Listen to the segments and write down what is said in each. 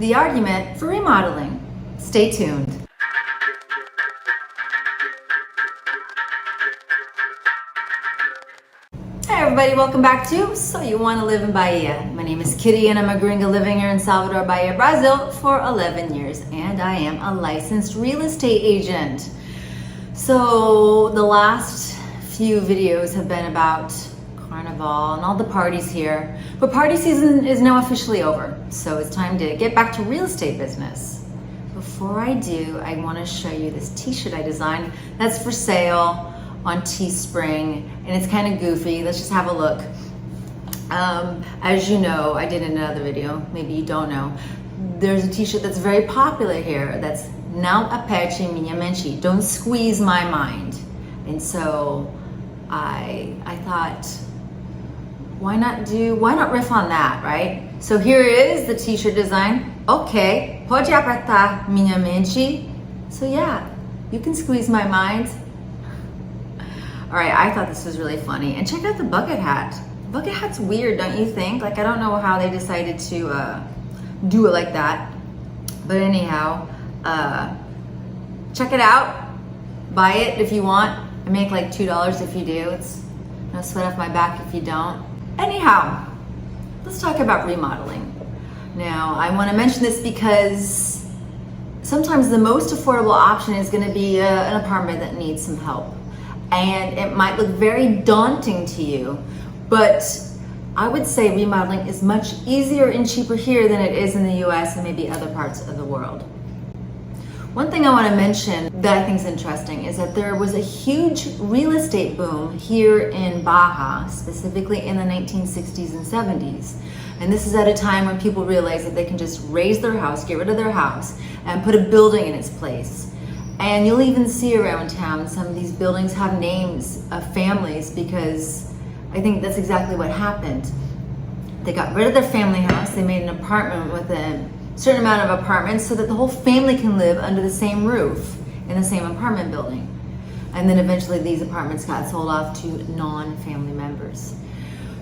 the argument for remodeling. Stay tuned. Hi everybody, welcome back to So You Want to Live in Bahia. My name is Kitty and I'm a gringa living here in Salvador, Bahia, Brazil for 11 years and I am a licensed real estate agent. So the last few videos have been about Carnival and all the parties here, but party season is now officially over, so it's time to get back to real estate business. Before I do, I want to show you this t-shirt I designed that's for sale on Teespring, and it's kind of goofy. Let's just have a look. As you know, I did in another video, maybe you don't know, there's a t-shirt that's very popular here that's Não aperte minha mente, don't squeeze my mind. And so I thought, why not riff on that, right? So here is the t-shirt design. Ok, pode apertar minha mente. So yeah, you can squeeze my mind. All right, I thought this was really funny. And check out the bucket hat. The bucket hat's weird, don't you think? Like, I don't know how they decided to do it like that. But anyhow, check it out. Buy it if you want. I make like $2 if you do. It's no sweat off my back if you don't. Anyhow, let's talk about remodeling. Now, I want to mention this because sometimes the most affordable option is going to be an apartment that needs some help. And it might look very daunting to you, but I would say remodeling is much easier and cheaper here than it is in the US and maybe other parts of the world. One thing I want to mention that I think is interesting is that there was a huge real estate boom here in Bahia, specifically in the 1960s and 70s. And this is at a time when people realized that they can just raise their house, get rid of their house, and put a building in its place. And you'll even see around town some of these buildings have names of families because I think that's exactly what happened. They got rid of their family house, they made an apartment with a certain amount of apartments so that the whole family can live under the same roof in the same apartment building. And then eventually these apartments got sold off to non-family members.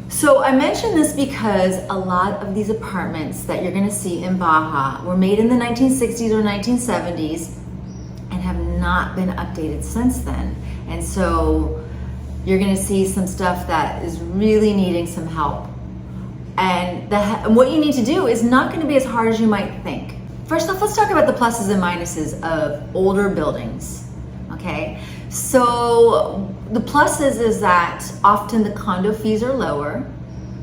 So I mention this because a lot of these apartments that you're gonna see in Bahia were made in the 1960s or 1970s and have not been updated since then. And so you're gonna see some stuff that is really needing some help. And what you need to do is not gonna be as hard as you might think. First off, let's talk about the pluses and minuses of older buildings, okay? So the pluses is that often the condo fees are lower.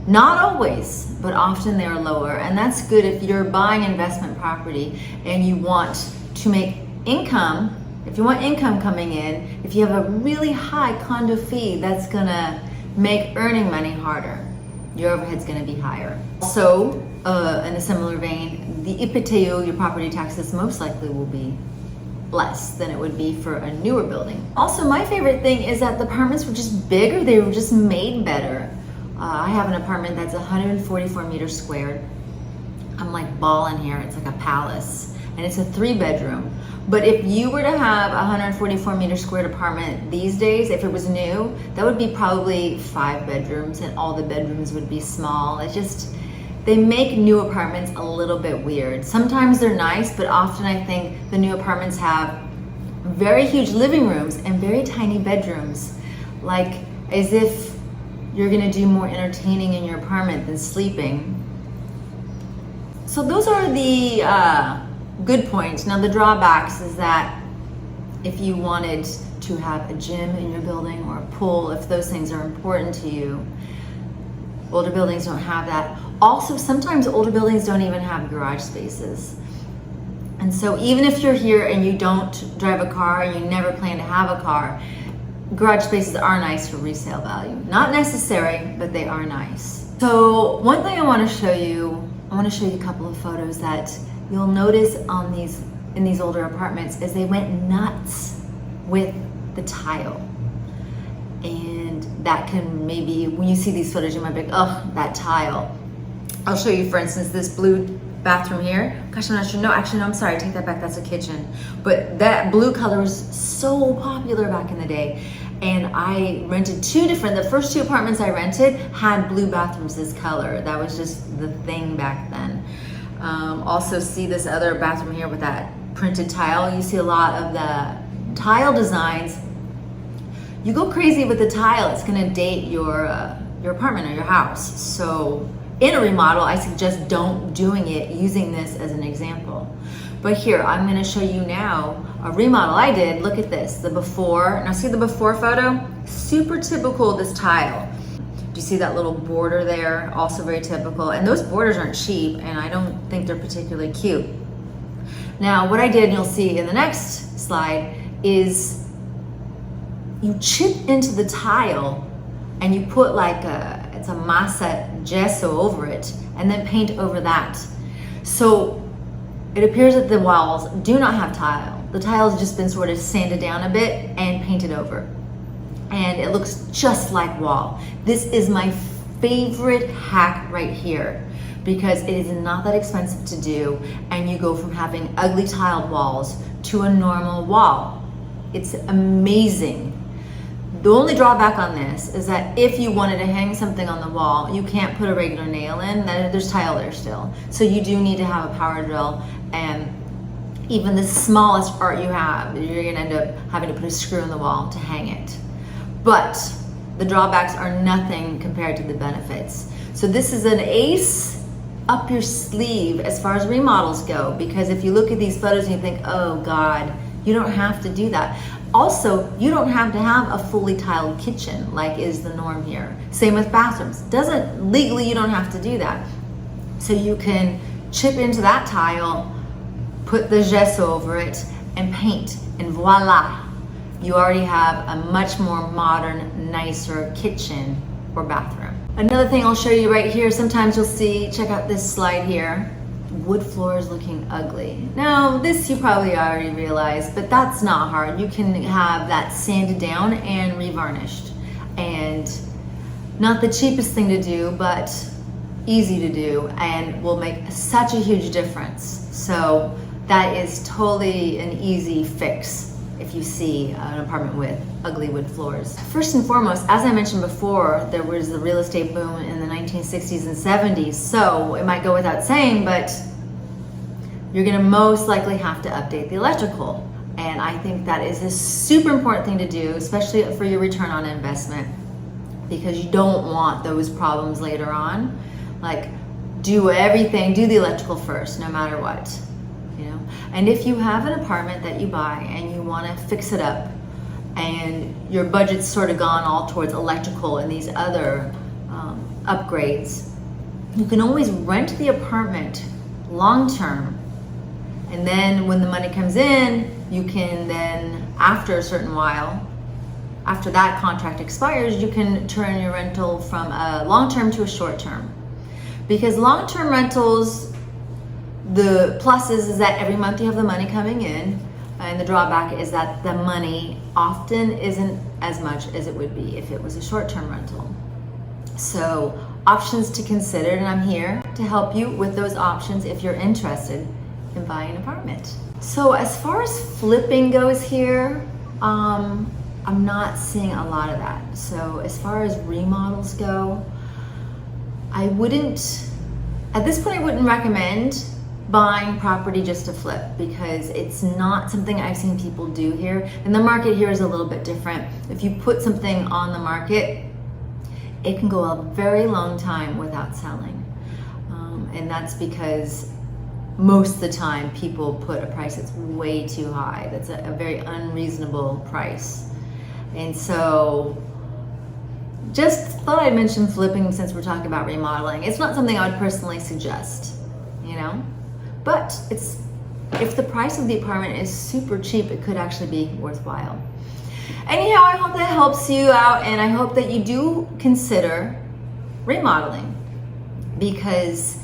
Not always, but often they're lower. And that's good if you're buying investment property and you want to make income. If you want income coming in, if you have a really high condo fee, that's gonna make earning money harder. Your overhead's gonna be higher. So, in a similar vein, the IPTU, your property taxes, most likely will be less than it would be for a newer building. Also, my favorite thing is that the apartments were just bigger, they were just made better. I have an apartment that's 144 meters squared. I'm like balling here, it's like a palace. And it's a 3-bedroom. But if you were to have a 144 meter squared apartment these days, if it was new, that would be probably 5 bedrooms and all the bedrooms would be small. It's just, they make new apartments a little bit weird. Sometimes they're nice, but often I think the new apartments have very huge living rooms and very tiny bedrooms. Like as if you're gonna do more entertaining in your apartment than sleeping. So those are the good points. Now the drawbacks is that if you wanted to have a gym in your building or a pool, if those things are important to you, older buildings don't have that. Also, sometimes older buildings don't even have garage spaces. And so even if you're here and you don't drive a car and you never plan to have a car, garage spaces are nice for resale value. Not necessary, but they are nice. So one thing I want to show you, a couple of photos that you'll notice in these older apartments is they went nuts with the tile. And that can maybe, when you see these photos, you might be like, oh, that tile. I'll show you, for instance, this blue bathroom here. Gosh, I'm not sure. No, actually, no, I'm sorry. Take that back. That's a kitchen. But that blue color was so popular back in the day. And I rented the first 2 apartments I rented had blue bathrooms this color. That was just the thing back then. Also see this other bathroom here with that printed tile. You see a lot of the tile designs. You go crazy with the tile, it's gonna date your apartment or your house. So in a remodel, I suggest don't doing it using this as an example. But here, I'm gonna show you now a remodel I did. Look at this, the before. Now see the before photo? Super typical of this tile. Do you see that little border there? Also very typical. And those borders aren't cheap, and I don't think they're particularly cute. Now, what I did, and you'll see in the next slide, is you chip into the tile and you put like it's a massa gesso over it, and then paint over that. So it appears that the walls do not have tile. The tile has just been sort of sanded down a bit and painted over. And it looks just like wall. This is my favorite hack right here because it is not that expensive to do, and you go from having ugly tiled walls to a normal wall. It's amazing. The only drawback on this is that if you wanted to hang something on the wall, you can't put a regular nail in. There's tile there still. So you do need to have a power drill, and even the smallest art you have, you're gonna end up having to put a screw in the wall to hang it. But the drawbacks are nothing compared to the benefits. So this is an ace up your sleeve as far as remodels go, because if you look at these photos and you think, oh God, you don't have to do that. Also, you don't have to have a fully tiled kitchen like is the norm here. Same with bathrooms. Legally, you don't have to do that. So you can chip into that tile, put the gesso over it, and paint, and voila. You already have a much more modern, nicer kitchen or bathroom. Another thing I'll show you right here, sometimes you'll see, check out this slide here, wood floors looking ugly. Now, this you probably already realized, but that's not hard. You can have that sanded down and revarnished. And not the cheapest thing to do, but easy to do, and will make such a huge difference. So that is totally an easy fix if you see an apartment with ugly wood floors. First and foremost, as I mentioned before, there was the real estate boom in the 1960s and 70s, so it might go without saying, but you're gonna most likely have to update the electrical. And I think that is a super important thing to do, especially for your return on investment, because you don't want those problems later on. Like, do everything, do the electrical first, no matter what. And if you have an apartment that you buy and you want to fix it up and your budget's sort of gone all towards electrical and these other upgrades, you can always rent the apartment long term, and then when the money comes in, you can then, after a certain while, after that contract expires, you can turn your rental from a long term to a short term. Because long term rentals, the plus is that every month you have the money coming in, and the drawback is that the money often isn't as much as it would be if it was a short-term rental. So options to consider, and I'm here to help you with those options if you're interested in buying an apartment. So as far as flipping goes here, I'm not seeing a lot of that. So as far as remodels go, I wouldn't, at this point I wouldn't recommend buying property just to flip, because it's not something I've seen people do here. And the market here is a little bit different. If you put something on the market, it can go a very long time without selling. And that's because most of the time people put a price that's way too high. That's a very unreasonable price. And so just thought I'd mention flipping since we're talking about remodeling. It's not something I would personally suggest, you know? But if the price of the apartment is super cheap, it could actually be worthwhile. Anyhow, I hope that helps you out, and I hope that you do consider remodeling, because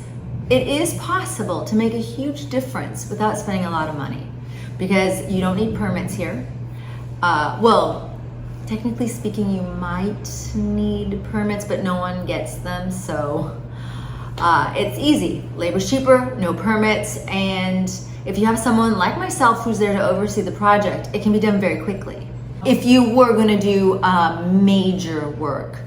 it is possible to make a huge difference without spending a lot of money, because you don't need permits here. Well, technically speaking, you might need permits, but no one gets them, so it's easy. Labor's cheaper, no permits, and if you have someone like myself who's there to oversee the project, it can be done very quickly. If you were going to do major work,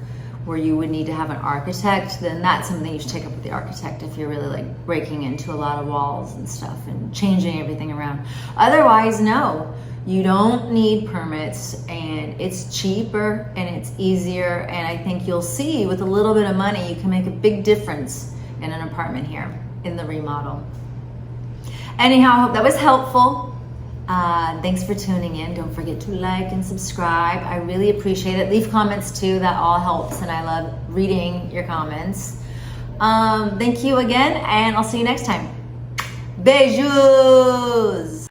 where you would need to have an architect, then that's something you should take up with the architect if you're really like breaking into a lot of walls and stuff and changing everything around. Otherwise, no, you don't need permits, and it's cheaper and it's easier, and I think you'll see with a little bit of money you can make a big difference in an apartment here in the remodel. Anyhow, I hope that was helpful. Thanks for tuning in. Don't forget to like and subscribe. I really appreciate it. Leave comments too. That all helps, and I love reading your comments. Thank you again, and I'll see you next time. Beijos!